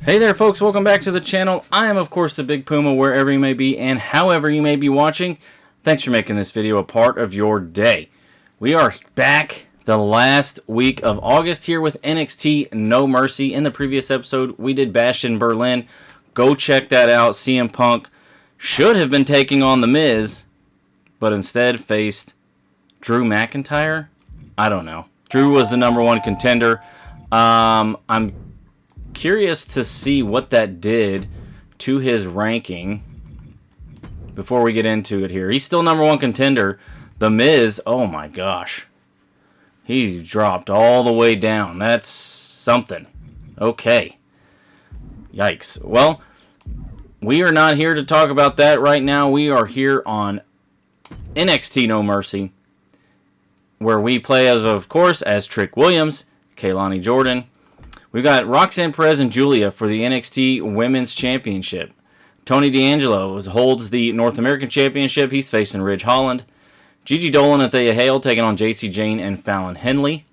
Hey there folks, welcome back to the channel. I am of course the Big Puma wherever you may be and however you may be watching. Thanks for making this video a part of your day. We are back the last week of August here with NXT No Mercy. In the previous episode we did Bastion Berlin. Go check that out. CM Punk should have been taking on The Miz, but instead faced Drew McIntyre? I don't know. Drew was the #1 contender. I'm curious to see what that did to his ranking before we get into it here. He's still #1 contender. The Miz, oh my gosh. He's dropped all the way down. That's something. Okay. Yikes. Well, we are not here to talk about that right now. We are here on NXT No Mercy, where we play as, of course, as Trick Williams, Kaylani Jordan. We've got Roxanne Perez and Julia for the NXT Women's Championship. Tony D'Angelo holds the North American Championship. He's facing Ridge Holland. Gigi Dolan and Thea Hale taking on JC Jane and Fallon Henley.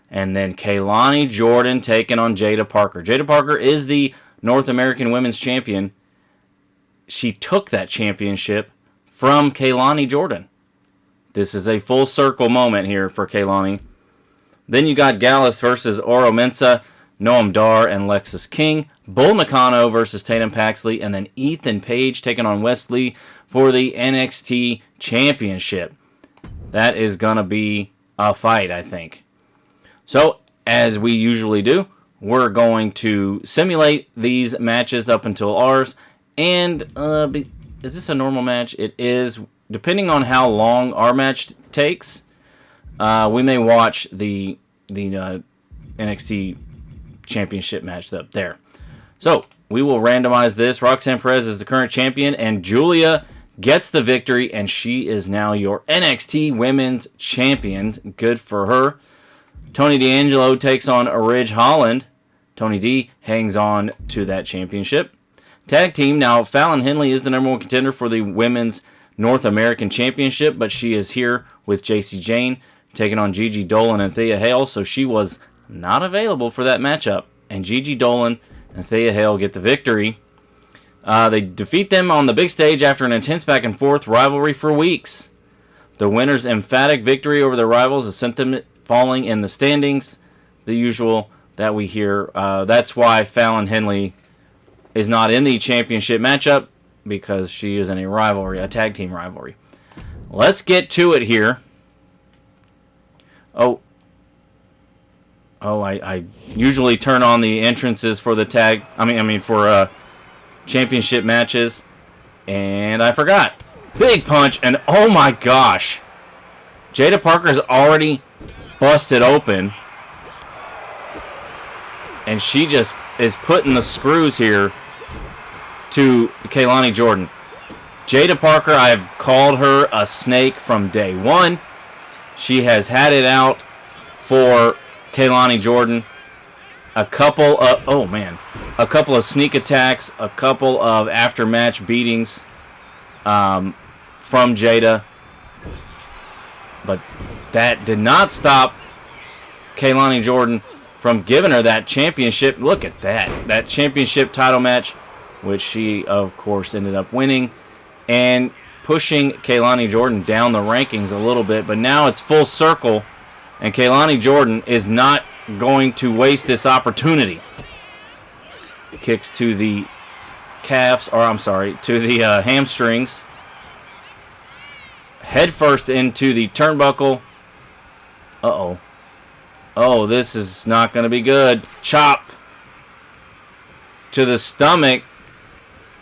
And then Kaylani Jordan taking on JAIDA Parker. JAIDA Parker is the North American Women's Champion. She took that championship from Kaylani Jordan. This is a full circle moment here for Kaylani. Then you got Gallus versus Oro Mensah, Noam Dar and Lexis King, Bull Nakano versus Tatum Paxley, and then Ethan Page taking on Wesley for the NXT Championship. That is going to be a fight, I think. So, as we usually do, we're going to simulate these matches up until ours. And, is this a normal match? It is. Depending on how long our match takes, we may watch the NXT Championship match up there. So, we will randomize this. Roxanne Perez is the current champion, and Julia gets the victory, and she is now your NXT Women's Champion. Good for her. Tony D'Angelo takes on Ridge Holland. Tony D hangs on to that championship. Tag team, now Fallon Henley is the #1 contender for the Women's North American Championship, but she is here with JC Jane taking on Gigi Dolan and Thea Hale, so she was not available for that matchup. And Gigi Dolan and Thea Hale get the victory. They defeat them on the big stage after an intense back-and-forth rivalry for weeks. The winner's emphatic victory over their rivals has sent them falling in the standings, the usual that we hear. That's why Fallon Henley is not in the championship matchup, because she is in a rivalry, a tag team rivalry. Let's get to it here. I usually turn on the entrances for the for championship matches, and I forgot. Big punch, and oh my gosh, JAIDA Parker is already busted open, and she just is putting the screws here to Kaylani Jordan. JAIDA Parker, I've called her a snake from day one. She has had it out for Kaylani Jordan. A couple of sneak attacks, a couple of after-match beatings from JAIDA. But that did not stop Kaylani Jordan from giving her that championship. Look at that. That championship title match, which she, of course, ended up winning, and pushing Kaylani Jordan down the rankings a little bit. But now it's full circle, and Kaylani Jordan is not going to waste this opportunity. Kicks to the calves, to the hamstrings. Head first into the turnbuckle. Uh-oh. Oh, this is not going to be good. Chop to the stomach.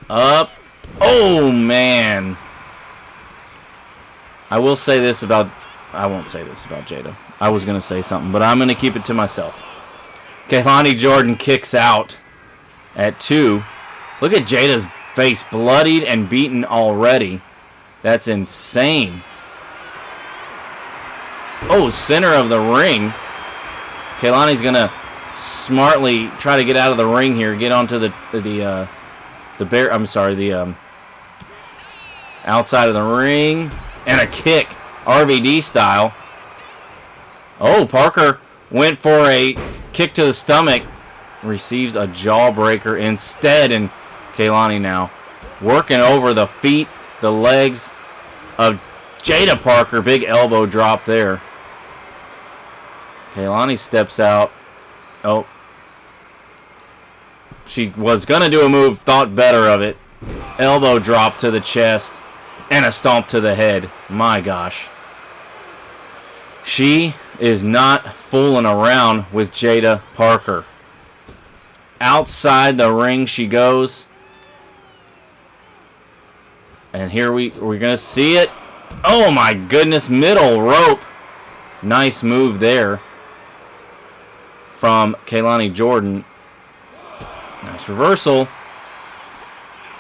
Up. Oh, man. I won't say this about JAIDA. I was going to say something, but I'm going to keep it to myself. Kaylani Jordan kicks out at 2. Look at JAIDA's face, bloodied and beaten already. That's insane. Oh, center of the ring. Kaylani's going to smartly try to get out of the ring here, get onto the outside of the ring, and a kick, RVD style. Oh, Parker went for a kick to the stomach. receives a jawbreaker instead, and Kaylani now working over the feet, the legs of JAIDA Parker. Big elbow drop there. Kaylani steps out. Oh. She was going to do a move, thought better of it. Elbow drop to the chest and a stomp to the head. My gosh. She is not fooling around with JAIDA Parker. Outside the ring she goes. And here we're going to see it. Oh my goodness, middle rope. Nice move there from Kaylani Jordan. Nice reversal.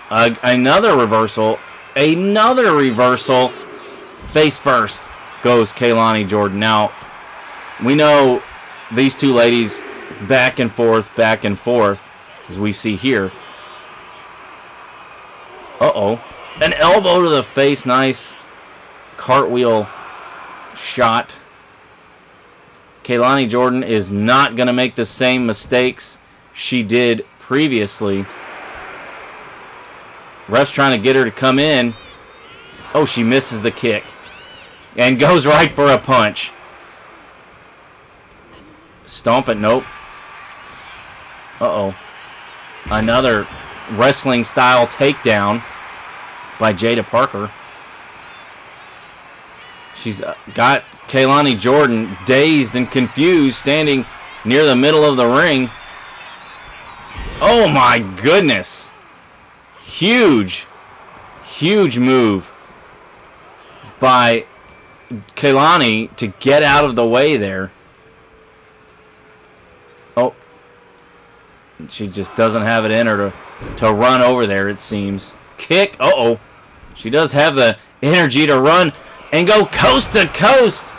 Another reversal. Another reversal. Face first goes Kaylani Jordan. Now, we know these two ladies back and forth, as we see here. Uh-oh. An elbow to the face. Nice cartwheel shot. Kaylani Jordan is not going to make the same mistakes she did previously. Ref's trying to get her to come in. Oh, she misses the kick. And goes right for a punch. Stomp it. Nope. Uh-oh. Another wrestling-style takedown by JAIDA Parker. She's got Kaylani Jordan dazed and confused, standing near the middle of the ring. Oh my goodness. Huge move by Kaylani to get out of the way there. Oh. She just doesn't have it in her to run over there, it seems. Kick. Uh-oh. She does have the energy to run and go coast to coast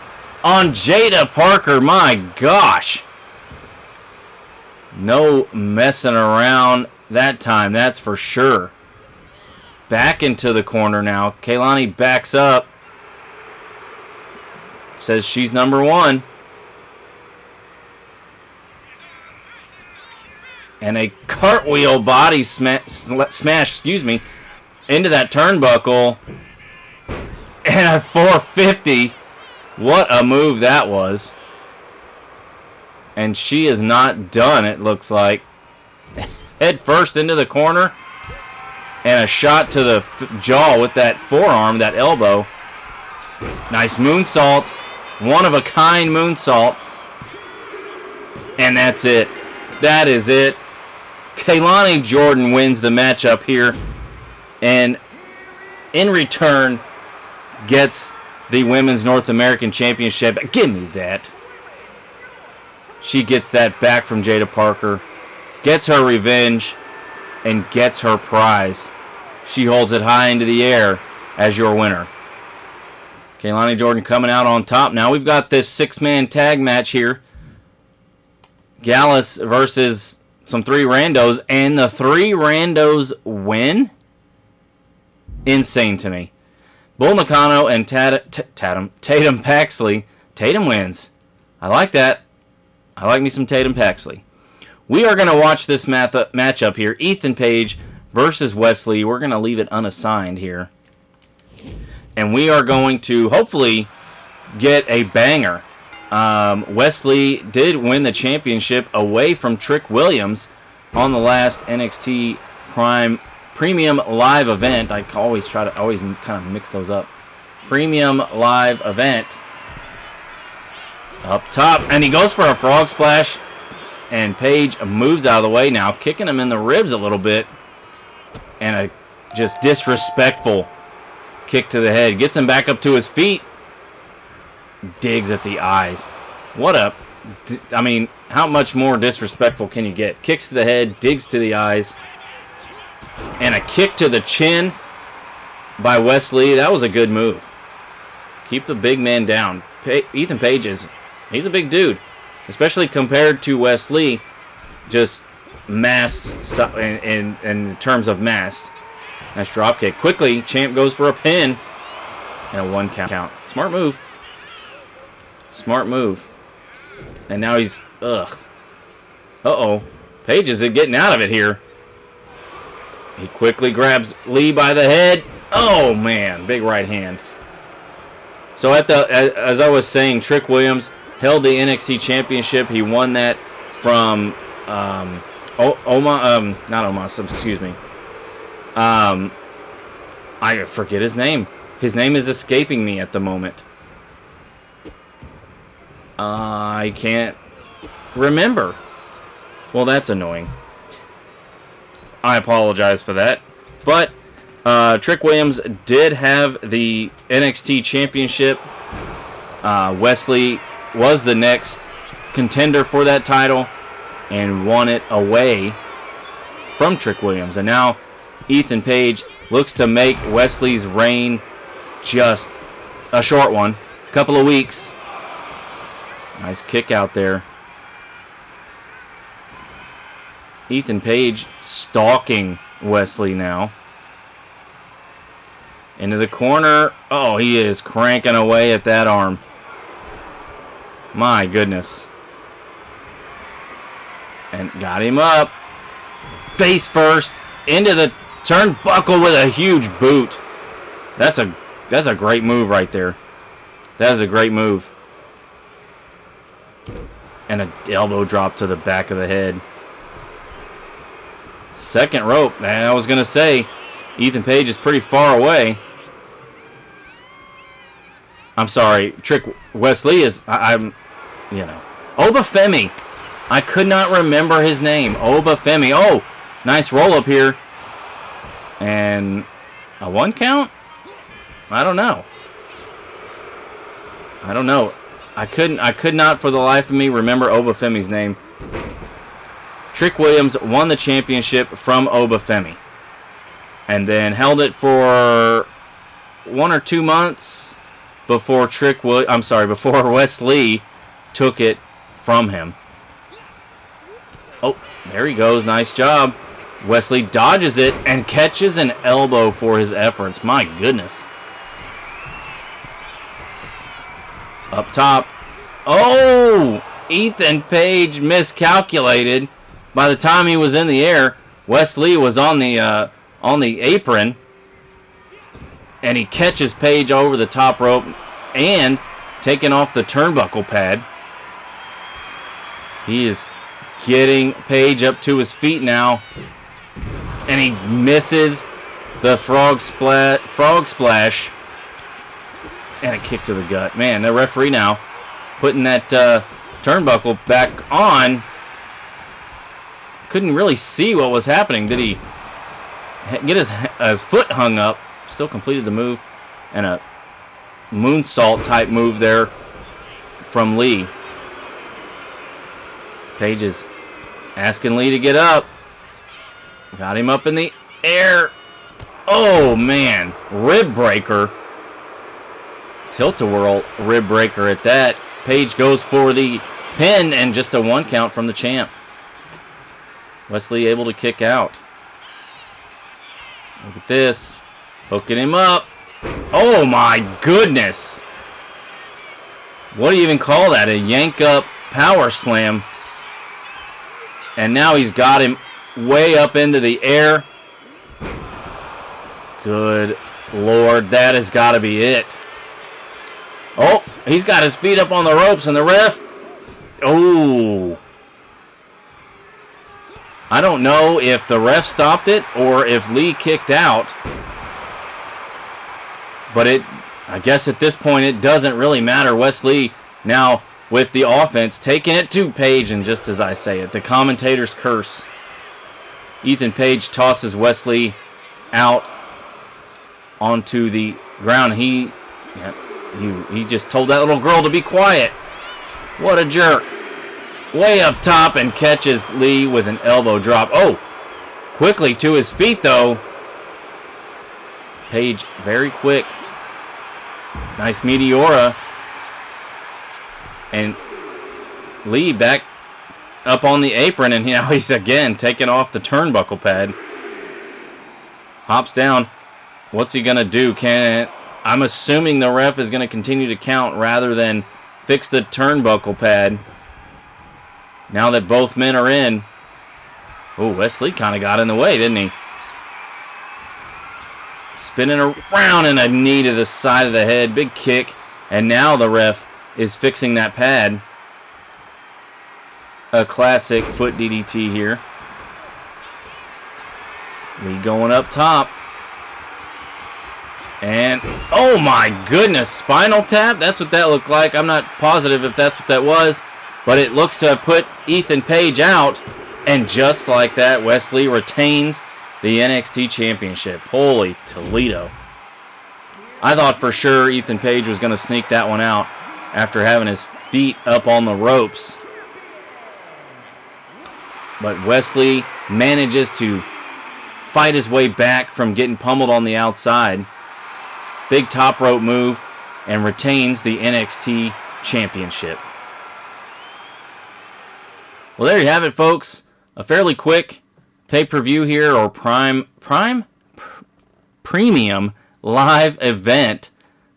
on JAIDA Parker. My gosh. No messing around that time, that's for sure. Back into the corner now. Kaylani backs up. Says she's number one. And a cartwheel body smash, into that turnbuckle. And a 450. What a move that was. And she is not done, it looks like. Head first into the corner. And a shot to the jaw with that forearm, that elbow. Nice moonsault. One-of-a-kind moonsault. And that's it. That is it. Kaylani Jordan wins the matchup here. And in return, gets the Women's North American Championship. Give me that. She gets that back from JAIDA Parker. Gets her revenge. And gets her prize. She holds it high into the air as your winner. Kaylani Jordan coming out on top. Now we've got this 6-man tag match here. Gallus versus some 3 randos. And the 3 randos win? Insane to me. Bull Nakano and Tatum Paxley. Tatum wins. I like that. I like me some Tatum Paxley. We are going to watch this matchup here. Ethan Page versus Wesley. We're going to leave it unassigned here. And we are going to hopefully get a banger. Wesley did win the championship away from Trick Williams on the last NXT Premium Live event. I always kind of mix those up. Premium Live event. Up top. And he goes for a frog splash. And Page moves out of the way now, kicking him in the ribs a little bit. And a just disrespectful kick to the head. Gets him back up to his feet. Digs at the eyes. What a... I mean, how much more disrespectful can you get? Kicks to the head, digs to the eyes. And a kick to the chin by Wesley. That was a good move. Keep the big man down. Ethan Page he's a big dude. Especially compared to Wesley, just mass in terms of mass. Nice dropkick. Quickly, Champ goes for a pin. And a 1 count. Smart move. Smart move. And now he's... Ugh. Uh-oh. Page is getting out of it here. He quickly grabs Lee by the head. Oh, man. Big right hand. So as I was saying, Trick Williams held the NXT Championship. He won that from excuse me. I forget his name. His name is escaping me at the moment. I can't remember. Well, that's annoying. I apologize for that. But Trick Williams did have the NXT Championship. Wesley was the next contender for that title and won it away from Trick Williams. And now Ethan Page looks to make Wesley's reign just a short one. A couple of weeks. Nice kick out there. Ethan Page stalking Wesley now. Into the corner. Oh, he is cranking away at that arm. My goodness. And got him up. Face first. Into the turnbuckle with a huge boot. That's a great move right there. That is a great move. And an elbow drop to the back of the head. Second rope. I was going to say, Ethan Page is pretty far away. I'm sorry. Wesley is, Obafemi. I could not remember his name. Obafemi. Oh, nice roll up here. And a 1 count? I don't know. I could not for the life of me remember Obafemi's name. Trick Williams won the championship from Obafemi. And then held it for 1 or 2 months before before Wesley took it from him. Oh, there he goes. Nice job. Wesley dodges it and catches an elbow for his efforts. My goodness. Up top. Oh! Ethan Page miscalculated. By the time he was in the air, Wesley was on the apron. And he catches Page over the top rope and taking off the turnbuckle pad. He is getting Page up to his feet now. And he misses the frog splash. And a kick to the gut. Man, the referee now putting that turnbuckle back on. Couldn't really see what was happening. Did he get his foot hung up? Still completed the move. And a moonsault type move there from Lee. Page is asking Lee to get up. Got him up in the air. Oh, man. Rib breaker. Tilt-a-whirl rib breaker at that. Page goes for the pin and just a 1 count from the champ. Wesley able to kick out. Look at this. Hooking him up. Oh, my goodness. What do you even call that? A yank up power slam. And now he's got him way up into the air. Good Lord, that has got to be it. Oh, he's got his feet up on the ropes, and the ref. Oh. I don't know if the ref stopped it or if Lee kicked out. But I guess at this point it doesn't really matter. Wesley now with the offense taking it to Page, and just as I say it, the commentator's curse. Ethan Page tosses Wesley out onto the ground. He just told that little girl to be quiet. What a jerk. Way up top and catches Lee with an elbow drop. Oh, quickly to his feet though. Page very quick. Nice Meteora. And Lee back up on the apron, and now he's again taking off the turnbuckle pad. Hops down. What's he going to do? I'm assuming the ref is going to continue to count rather than fix the turnbuckle pad. Now that both men are in, Oh, Wesley kind of got in the way, didn't he? Spinning around and a knee to the side of the head. Big kick. And now the ref is fixing that pad. A classic foot DDT here. Lee going up top. And, oh my goodness, spinal tap? That's what that looked like. I'm not positive if that's what that was. But it looks to have put Ethan Page out. And just like that, Wesley retains the NXT Championship. Holy Toledo. I thought for sure Ethan Page was going to sneak that one out after having his feet up on the ropes. But Wesley manages to fight his way back from getting pummeled on the outside. Big top rope move and retains the NXT Championship. Well, there you have it, folks. A fairly quick pay-per-view here, or premium live event.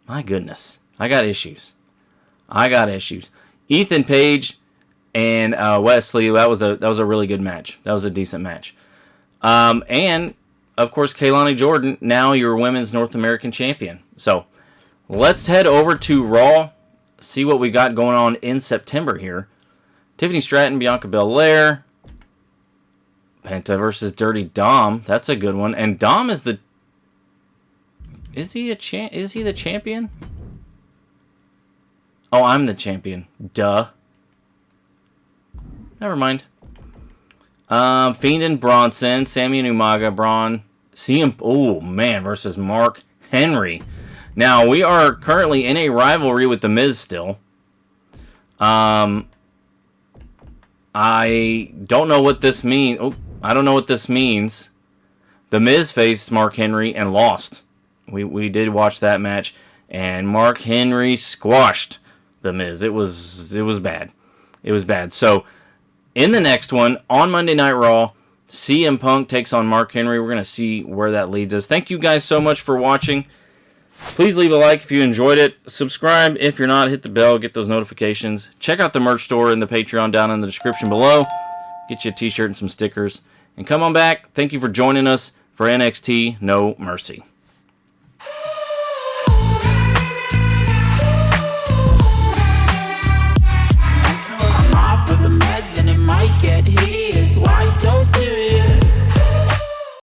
My goodness, I got issues. Ethan Page and Wesley. That was a really good match. That was a decent match. And of course, Kaylani Jordan, now your Women's North American Champion. So let's head over to Raw. See what we got going on in September here. Tiffany Stratton, Bianca Belair. Penta versus Dirty Dom. That's a good one. And Dom is the... Is he the champion? Oh, I'm the champion. Duh. Never mind. Fiend and Bronson. Sammy and Umaga. Braun. CM... Oh, man. Versus Mark Henry. Now, we are currently in a rivalry with The Miz still. I don't know what this means. Oh, I don't know what this means. The Miz faced Mark Henry and lost. We did watch that match, and Mark Henry squashed The Miz. It was bad. It was bad. So, in the next one, on Monday Night Raw, CM Punk takes on Mark Henry. We're going to see where that leads us. Thank you guys so much for watching. Please leave a like if you enjoyed it. Subscribe if you're not. Hit the bell. Get those notifications. Check out the merch store and the Patreon down in the description below. Get you a t-shirt and some stickers. And come on back. Thank you for joining us for NXT No Mercy. I'm off with the meds and it might get hideous. Why so serious?